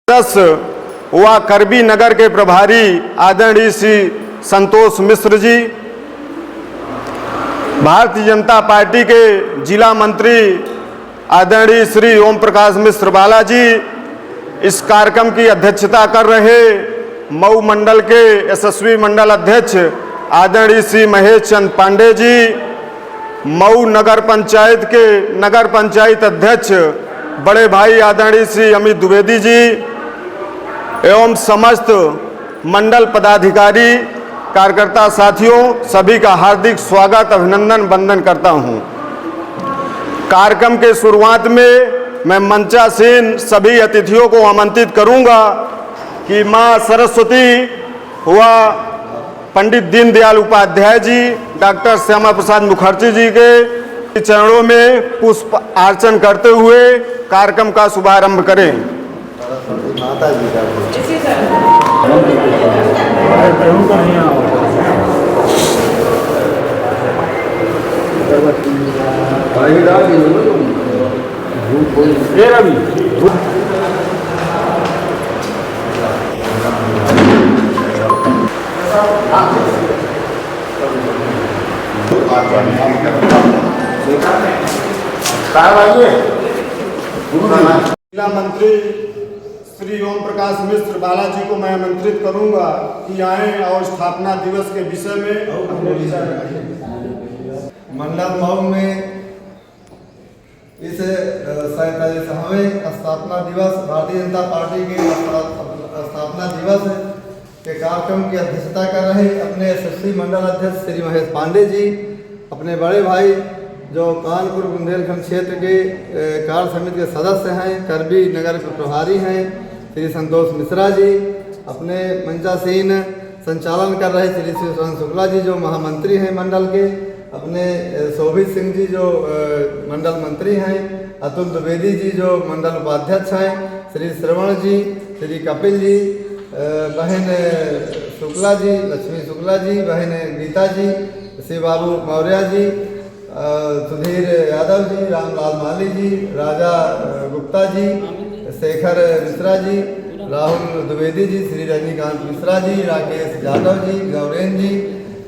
सदस्य व करबी नगर के प्रभारी आदरणीय श्री संतोष मिश्र जी, भारतीय जनता पार्टी के जिला मंत्री आदरणीय श्री ओम प्रकाश मिश्र बालाजी, इस कार्यक्रम की अध्यक्षता कर रहे मऊ मंडल के यशस्वी मंडल अध्यक्ष आदरणीय श्री महेश चंद पांडे जी, मऊ नगर पंचायत के नगर पंचायत अध्यक्ष बड़े भाई आदरणीय श्री अमित द्विवेदी जी एवं समस्त मंडल पदाधिकारी कार्यकर्ता साथियों, सभी का हार्दिक स्वागत अभिनंदन वंदन करता हूं। कार्यक्रम के शुरुआत में मैं मंचासीन सभी अतिथियों को आमंत्रित करूंगा कि मां सरस्वती व पंडित दीनदयाल उपाध्याय जी, डॉक्टर श्यामा प्रसाद मुखर्जी जी के चरणों में पुष्प अर्चन करते हुए कार्यक्रम का शुभारंभ करें। जिला मंत्री श्री ओम प्रकाश मिश्र बालाजी को मैं आमंत्रित करूंगा कि आएं और स्थापना दिवस के विषय में अपने विचार रखें। मंडल मऊ में इस 47वें स्थापना दिवस भारतीय जनता पार्टी के स्थापना दिवस के कार्यक्रम की अध्यक्षता कर रहे अपने यशस्वी मंडल अध्यक्ष श्री महेश पांडे जी, अपने बड़े भाई जो कानपुर बुंदेलखंड क्षेत्र के कार्य समिति के सदस्य हैं, करबी नगर के प्रभारी हैं श्री संतोष मिश्रा जी, अपने मंचासीन संचालन कर रहे श्री शिवशरण शुक्ला जी जो महामंत्री हैं मंडल के, अपने शोभित सिंह जी जो मंडल मंत्री हैं, अतुल द्विवेदी जी जो मंडल उपाध्यक्ष हैं, श्री श्रवण जी, श्री कपिल जी, बहन शुक्ला जी, लक्ष्मी शुक्ला जी, बहन गीता जी, श्री बाबू मौर्य जी, सुधीर यादव जी, रामलाल माली जी, राजा गुप्ता जी, शेखर मिश्रा जी, राहुल द्विवेदी जी, श्री रजनीकांत मिश्रा जी, राकेश यादव जी, गौरेन जी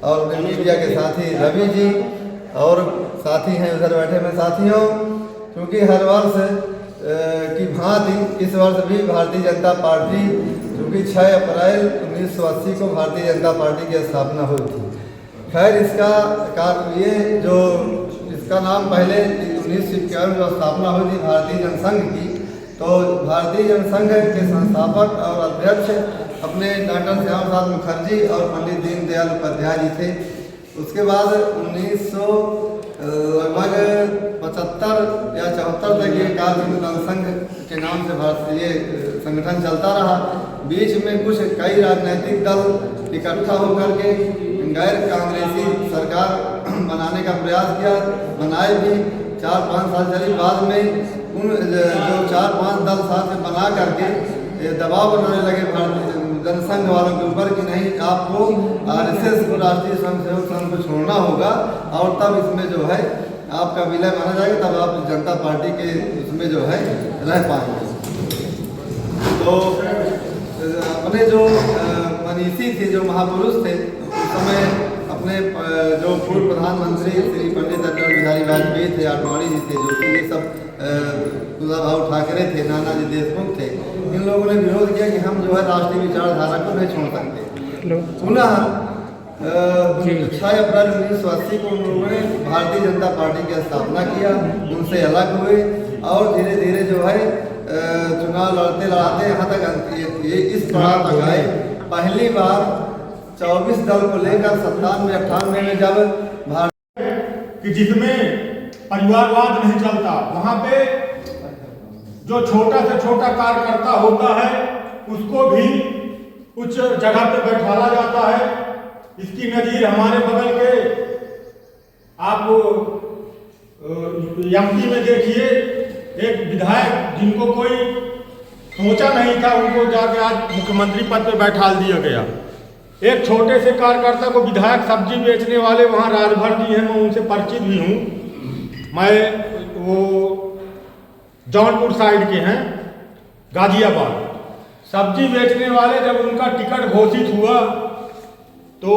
और मीडिया के साथी रवि जी और साथी हैं उधर बैठे में साथियों। क्योंकि हर वर्ष की भांति इस वर्ष भी भारतीय जनता पार्टी, क्योंकि 6 अप्रैल 1980 को भारतीय जनता पार्टी की स्थापना हुई थी। खैर इसका ये जो इसका नाम पहले 1951 में जो स्थापना हुई थी भारतीय जनसंघ की, तो भारतीय जनसंघ के संस्थापक और अध्यक्ष अपने डॉक्टर श्यामा प्रसाद मुखर्जी और पंडित दीनदयाल उपाध्याय जी थे। उसके बाद 1900 लगभग 75 या 74 तक ये कार्य जनसंघ के नाम से भारतीय संगठन चलता रहा। बीच में कुछ कई राजनीतिक दल इकट्ठा होकर के गैर कांग्रेसी सरकार बनाने का प्रयास किया, बनाए भी 4-5 साल चली। बाद में उन जो 4-5 दल साथ में बना करके दबाव बनाने लगे भारतीय जनसंघ वालों के ऊपर कि नहीं, आपको आरएसएस को, राष्ट्रीय स्वयंसेवक संघ को छोड़ना होगा और तब इसमें जो है आपका विलय माना जाएगा, तब आप जनता पार्टी के उसमें जो है रह पाएंगे। तो अपने जो मनीषी थे, जो महापुरुष थे उस समय, अपने जो पूर्व प्रधानमंत्री श्री पंडित अटल बिहारी वाजपेयी थे, आडवाणी जी थे, जो कि ये सब कुशाभाऊ ठाकरे थे, नानाजी देशमुख थे, इन लोगों ने विरोध किया कि हम जो है राष्ट्रीय विचारधारा को नहीं छोड़ सकते। पुनः 6 अप्रैल 1980 को उन लोगों ने भारतीय जनता पार्टी की स्थापना किया, उनसे अलग हुए और धीरे धीरे जो है चुनाव लड़ते लड़ाते यहाँ तक ये इस पड़ाव तक आए। पहली बार 24 दल को लेकर 97-98 में जब भारत कि जिसमें परिवारवाद नहीं चलता, वहां पे जो छोटा से छोटा कार्यकर्ता होता है उसको भी उच्च जगह पे बैठाला जाता है। इसकी नजीर हमारे बगल के आप एमपी में देखिए, एक विधायक जिनको कोई सोचा नहीं था, उनको जाके आज मुख्यमंत्री पद पे बैठा दिया गया। एक छोटे से कार्यकर्ता को विधायक, सब्जी बेचने वाले वहाँ राजभर जी हैं, मैं उनसे परिचित भी हूँ। मैं वो जौनपुर साइड के हैं, गाजियाबाद। सब्जी बेचने वाले जब उनका टिकट घोषित हुआ तो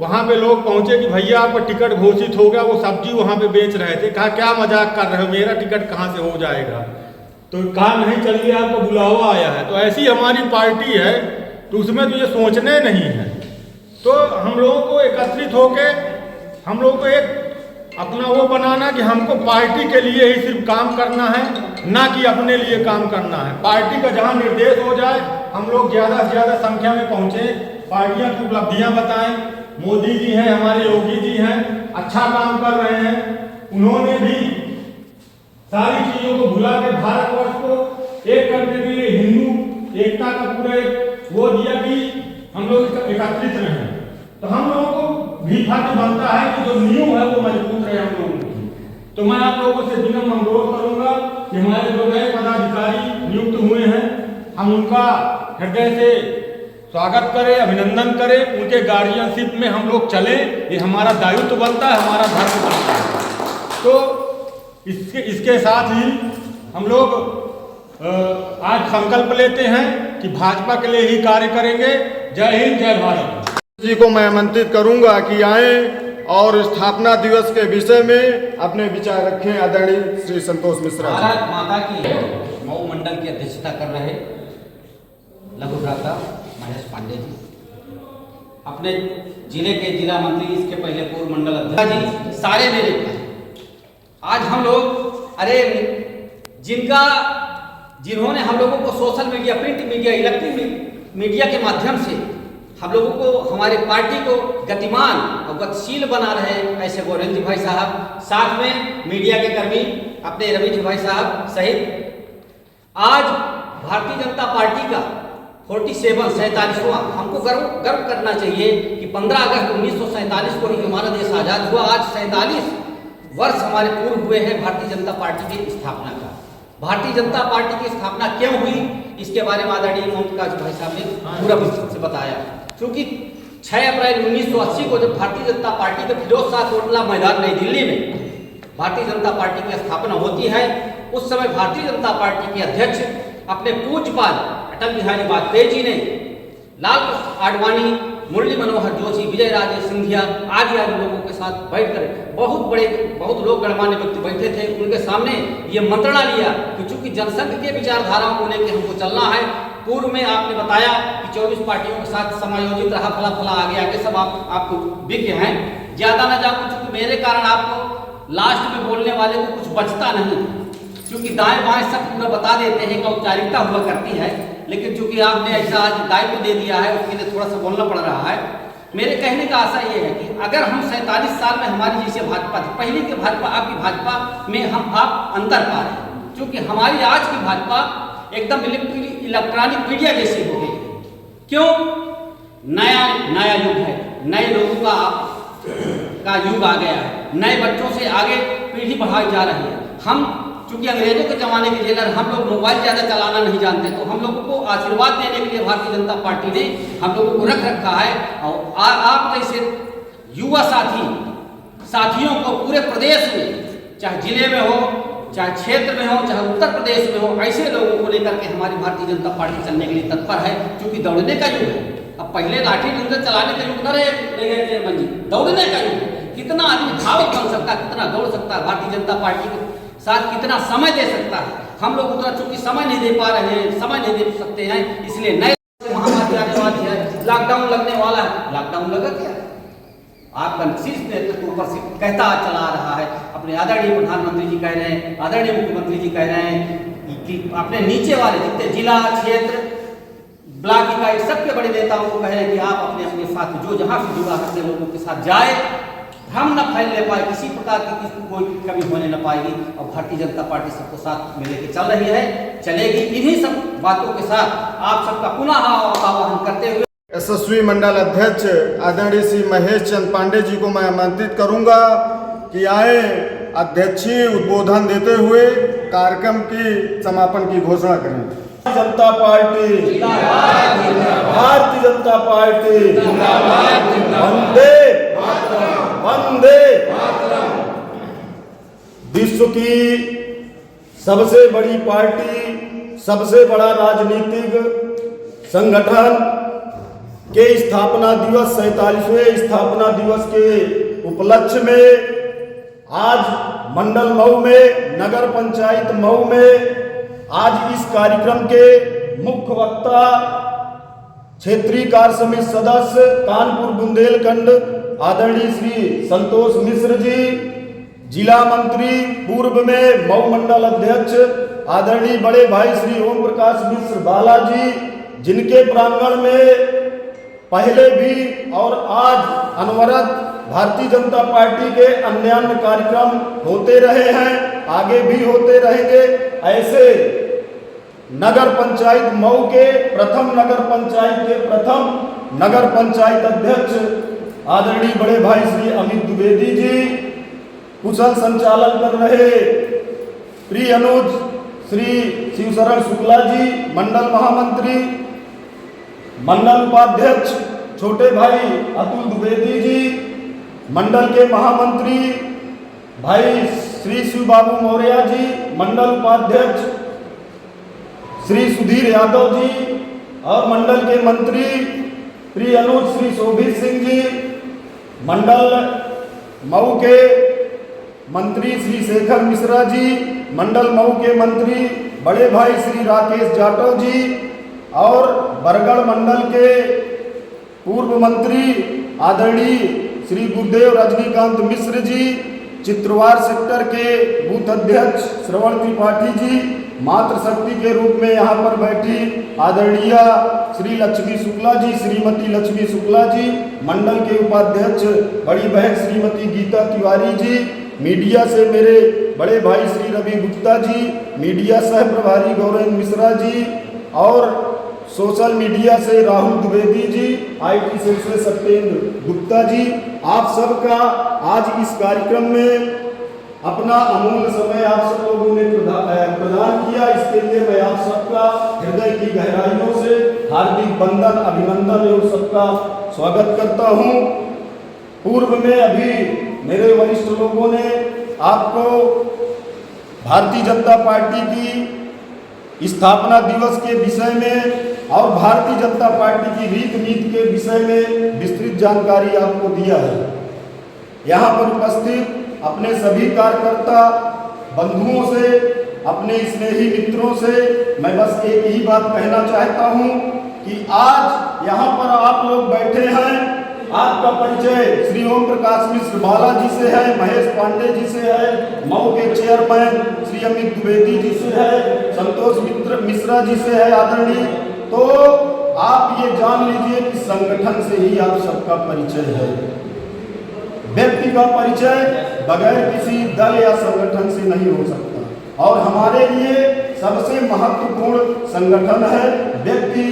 वहाँ पे लोग पहुँचे कि भैया आपका टिकट घोषित हो गया, वो सब्जी वहाँ पे बेच रहे थे। कहा क्या मजाक कर रहे हो, मेरा टिकट कहाँ से हो जाएगा। तो कहा नहीं चलिए आपको बुलावा आया है। तो ऐसी हमारी पार्टी है तो उसमें तो ये सोचने नहीं है। तो हम लोगों को एकत्रित होके हम लोगों को एक अपना वो बनाना कि हमको पार्टी के लिए ही सिर्फ काम करना है, ना कि अपने लिए काम करना है। पार्टी का जहाँ निर्देश हो जाए हम लोग ज़्यादा से ज़्यादा संख्या में पहुँचे, पार्टियाँ की उपलब्धियाँ बताएं। मोदी जी हैं, हमारे योगी जी हैं, अच्छा काम कर रहे हैं। उन्होंने भी सारी चीज़ों को भुला के भारतवर्ष को एक करने के लिए हिंदू एकता का पूरा एक वो दिया कि हम लोग एकत्रित रहें। तो हम लोगों को भी फर्ज बनता है कि जो नियम है वो मजबूत रहे हम लोगों की। तो मैं आप लोगों से विनम्र अनुरोध करूंगा कि हमारे जो नए पदाधिकारी नियुक्त हुए हैं हम उनका हृदय से स्वागत करें, अभिनंदन करें। उनके गार्जियनशिप में हम लोग चलें, ये हमारा दायित्व बनता है, हमारा धर्म बनता है। तो इसके साथ ही हम लोग आज संकल्प लेते हैं कि भाजपा के लिए ही कार्य करेंगे। जय हिंद, जय भारत। जी को मैं आमंत्रित करूंगा कि आए और स्थापना दिवस के विषय में अपने विचार रखें। आदरणीय श्री संतोष मिश्रा जी। भारत माता की मऊ मंडल की अध्यक्षता कर रहे लघु भ्राता महेश पांडे जी, अपने जिले के जिला मंत्री, इसके पहले पूर्व मंडल अध्यक्ष जी, सारे मेरे भाई। आज हम लोग जिन्होंने हम लोगों को social media, print media, electronic media के माध्यम से हम लोगों को, हमारे पार्टी को गतिमान और गतिशील बना रहे ऐसे गोरेंद्र भाई साहब, साथ में मीडिया के कर्मी अपने रवि जी भाई साहब सहित आज भारतीय जनता पार्टी का 47वां हमको गर्व करना चाहिए कि 15 अगस्त 1947 को ही हमारा देश आज़ाद हुआ। आज 47 वर्ष हमारे पूर्व हुए हैं भारतीय जनता पार्टी की स्थापना का। भारतीय जनता पार्टी की स्थापना क्यों हुई इसके बारे में आदरणीय ओम प्रकाश भाई साहब ने पूरा विस्तृत से बताया। क्योंकि 6 अप्रैल 1980 को जब भारतीय जनता पार्टी के फिरोज शाह कोटला मैदान नई दिल्ली में भारतीय जनता पार्टी की स्थापना होती है, उस समय भारतीय जनता पार्टी के अध्यक्ष अपने पूज्यपाद अटल बिहारी वाजपेयी जी ने लाल कृष्ण आडवाणी, मुरली मनोहर जोशी, विजय राजे सिंधिया आदि लोगों के साथ बैठकर बहुत लोग गणमान्य व्यक्ति बैठे थे। उनके सामने ये मंत्रणा लिया कि चूंकि जनसंघ के विचारधाराओं को लेकर हमको चलना है। पूर्व में आपने बताया कि 24 पार्टियों के साथ समायोजित रहा, फला आगे सब आपको विज्ञ हैं। ज्यादा न जाऊँ चूंकि मेरे कारण आपको लास्ट में बोलने वाले को कुछ बचता नहीं, क्योंकि दाएं बाएं सब पूरा बता देते हैं कि औपचारिकता हुआ करती है। लेकिन चूंकि आपने ऐसा आज दायित्व दे दिया है, उसके लिए थोड़ा सा बोलना पड़ रहा है। मेरे कहने का आशा ये है कि अगर हम 47 साल में हमारी जैसे भाजपा थी, पहले की भाजपा आपकी भाजपा में आप अंतर पा रहे हैं, क्योंकि हमारी आज की भाजपा एकदम इलेक्ट्रॉनिक मीडिया जैसी हो गई। क्यों? नया युग है, नए लोगों का युग आ गया है, नए बच्चों से आगे पीढ़ी बढ़ाई जा रही है। हम चूंकि अंग्रेजों के जमाने के जेलर, हम लोग मोबाइल ज़्यादा चलाना नहीं जानते, तो हम लोगों को आशीर्वाद देने के लिए भारतीय जनता पार्टी ने हम लोगों को रख रखा है। और आप जैसे युवा साथियों को पूरे प्रदेश में, चाहे जिले में हो, चाहे क्षेत्र में हो, चाहे उत्तर प्रदेश में हो, ऐसे लोगों को लेकर के हमारी भारतीय जनता पार्टी चलने के लिए तत्पर है। क्योंकि दौड़ने का युग है, अब पहले लाठी डंडा चलाने का युग न रहे मंजी, दौड़ने का युग। कितना आदमी धावक बन सकता है, कितना दौड़ सकता है, भारतीय जनता पार्टी के साथ कितना समय दे सकता है। हम लोग उतना चूंकि समय नहीं दे पा रहे हैं, समय नहीं दे सकते हैं, इसलिए नए महामारी आने वाली है, लॉकडाउन लगने वाला है। लॉकडाउन लगा क्या? आपका शीर्ष नेतृत्व ऊपर से कहता चला आ रहा है। अपने आदरणीय प्रधानमंत्री जी कह रहे हैं, आदरणीय मुख्यमंत्री जी कह रहे हैं कि अपने नीचे वाले जितने जिला, क्षेत्र, ब्लॉक इकाई सबके बड़े नेताओं को कह रहे हैं कि आप अपने अपने साथ जो जहाँ से जुड़ा है लोगों के साथ जाए, हम न फैलने पाए, किसी प्रकार की कोई कमी होने न पाएगी। और भारतीय जनता पार्टी सबको साथ में लेकर चल रही है, चलेगी। इन्हीं सब बातों के साथ आप सबका पुनः आह्वान करते हुए यशस्वी मंडल अध्यक्ष आदरणीय श्री महेश चंद पांडे जी को मैं आमंत्रित करूंगा कि आए अध्यक्षीय उद्बोधन देते हुए कार्यक्रम की समापन की घोषणा करें। जनता पार्टी, भारतीय जनता पार्टी, वंदे वंदे। विश्व की सबसे बड़ी पार्टी, सबसे बड़ा राजनीतिक संगठन के स्थापना दिवस 47वें स्थापना दिवस के उपलक्ष्य में आज मंडल मऊ में, नगर पंचायत मऊ में आज इस कार्यक्रम के मुख्य वक्ता क्षेत्रीय कार्य समिति सदस्य कानपुर बुंदेलखंड आदरणीय श्री संतोष मिश्र जी, जिला मंत्री पूर्व में मऊ मंडल अध्यक्ष आदरणीय बड़े भाई श्री ओम प्रकाश मिश्र बाला जी, जिनके प्रांगण में पहले भी और आज अनवरत भारतीय जनता पार्टी के अन्य कार्यक्रम होते रहे हैं, आगे भी होते रहेंगे। ऐसे नगर पंचायत मऊ के प्रथम नगर पंचायत अध्यक्ष आदरणीय बड़े भाई श्री अमित द्विवेदी जी, कुशल संचालन कर रहे प्रिय अनुज श्री शिवशरण शुक्ला जी, मंडल महामंत्री, मंडल उपाध्यक्ष छोटे भाई अतुल द्विवेदी जी, मंडल के महामंत्री भाई श्री शिव बाबू मौर्य जी, मंडल उपाध्यक्ष श्री सुधीर यादव जी और मंडल के मंत्री प्रिय अनुज श्री शोभित सिंह जी, मंडल मऊ के मंत्री श्री शेखर मिश्रा जी, मंडल मऊ के मंत्री बड़े भाई श्री राकेश जाटव जी और बरगढ़ मंडल के पूर्व मंत्री आदरणीय श्री गुरुदेव रजनीकांत मिश्र जी, चित्रवार सेक्टर के बूथ अध्यक्ष श्रवण त्रिपाठी जी, मातृशक्ति के रूप में यहाँ पर बैठी आदरणीय श्री लक्ष्मी शुक्ला जी, श्रीमती लक्ष्मी शुक्ला जी, मंडल के उपाध्यक्ष बड़ी बहन श्रीमती गीता तिवारी जी, मीडिया से मेरे बड़े भाई श्री रवि गुप्ता जी, मीडिया सह प्रभारी गौरेंद्र मिश्रा जी और सोशल मीडिया से राहुल द्विवेदी जी, IT सेल से सत्येंद्र गुप्ता जी, आप सबका आज इस कार्यक्रम में अपना अमूल्य समय आप सब लोगों ने प्रदान किया। इसके लिए मैं आप सबका हृदय की गहराइयों से हार्दिक वंदन, अभिनंदन एवं सबका स्वागत करता हूं। पूर्व में अभी मेरे वरिष्ठ लोगों ने आपको भारतीय जनता पार्टी की स्थापना दिवस के विषय में और भारतीय जनता पार्टी की रीत नीति के विषय में विस्तृत जानकारी आपको दिया है। यहाँ पर उपस्थित अपने सभी कार्यकर्ता बंधुओं से, अपने स्नेही मित्रों से मैं बस एक ही बात कहना चाहता हूँ कि आज यहाँ पर आप लोग बैठे हैं, आपका परिचय श्री ओम प्रकाश मिश्र बाला जी से है, महेश पांडे जी से है, मऊ के चेयरमैन श्री अमित द्विवेदी जी से है, संतोष मिश्रा जी से है आदरणीय। तो आप ये जान लीजिए कि संगठन से ही आप सबका परिचय है। व्यक्ति का परिचय बगैर किसी दल या संगठन से नहीं हो सकता और हमारे लिए सबसे महत्वपूर्ण संगठन है। व्यक्ति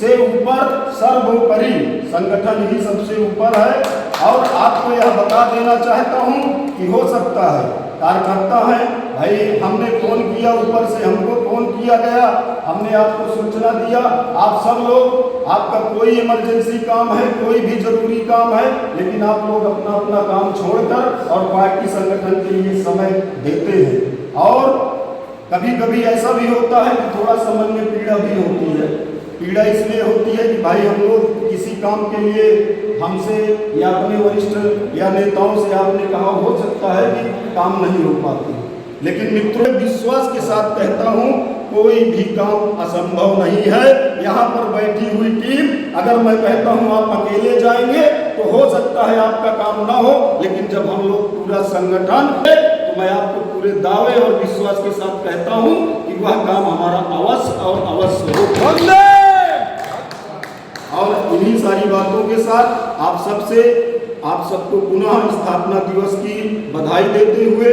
से ऊपर सर्वोपरि संगठन ही सबसे ऊपर है। और आपको यह बता देना चाहता हूं कि हो सकता है कार्यकर्ता है भाई, हमने फोन किया, ऊपर से हमको फोन किया गया, हमने आपको सूचना दिया, आप सब लोग, आपका कोई इमरजेंसी काम है, कोई भी जरूरी काम है, लेकिन आप लोग अपना अपना काम छोड़कर और पार्टी संगठन के लिए समय देते हैं। और कभी कभी ऐसा भी होता है कि थोड़ा सा मन में पीड़ा भी होती है। पीड़ा इसलिए होती है कि भाई हम लोग किसी काम के लिए हमसे या अपने वरिष्ठ या नेताओं से आपने कहा, हो सकता है कि काम नहीं हो पाते, लेकिन मित्रों विश्वास के साथ कहता हूं कोई भी काम असंभव नहीं है। यहाँ पर बैठी हुई टीम, अगर मैं कहता हूं आप अकेले जाएंगे तो हो सकता है आपका काम ना हो, लेकिन जब हम लोग पूरा संगठन है तो मैं आपको पूरे दावे और विश्वास के साथ कहता हूं कि वह काम हमारा अवश्य और अवश्य हो। और इन्हीं सारी बातों के साथ आप सबको पुनः स्थापना दिवस की बधाई देते हुए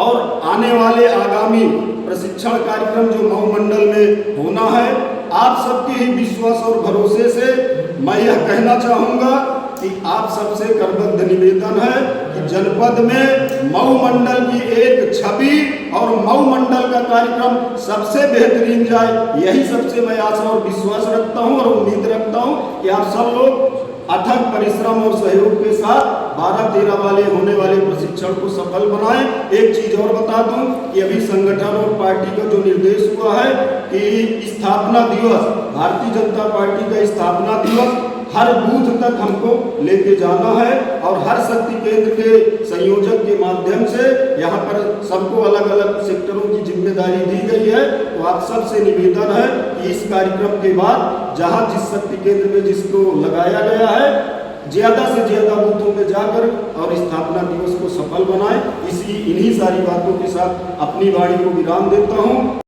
और आने वाले आगामी प्रशिक्षण कार्यक्रम जो मऊ मंडल में होना है, आप सबके ही विश्वास और भरोसे से मैं यह कहना चाहूँगा कि आप सबसे करबद्ध निवेदन है कि जनपद में मऊ मंडल की एक छवि और मऊ मंडल का कार्यक्रम सबसे बेहतरीन जाए, यही सबसे मैं आशा और विश्वास रखता हूं और उम्मीद रखता हूं कि आप सब लोग अथक परिश्रम और सहयोग के साथ 12-13 वाले होने वाले प्रशिक्षण को सफल बनाएं। एक चीज और बता दूं कि अभी संगठन और पार्टी का जो निर्देश हुआ है कि स्थापना दिवस, भारतीय जनता पार्टी का स्थापना दिवस हर बूथ तक हमको लेके जाना है और हर शक्ति केंद्र के संयोजक के माध्यम से यहाँ पर सबको अलग अलग सेक्टरों की जिम्मेदारी दी गई है। तो आप सबसे निवेदन है कि इस कार्यक्रम के बाद जहाँ जिस शक्ति केंद्र में जिसको लगाया गया है ज्यादा से ज्यादा बूथों में जाकर और स्थापना दिवस को सफल बनाएं। इन्हीं सारी बातों के साथ अपनी वाणी को विराम देता हूँ।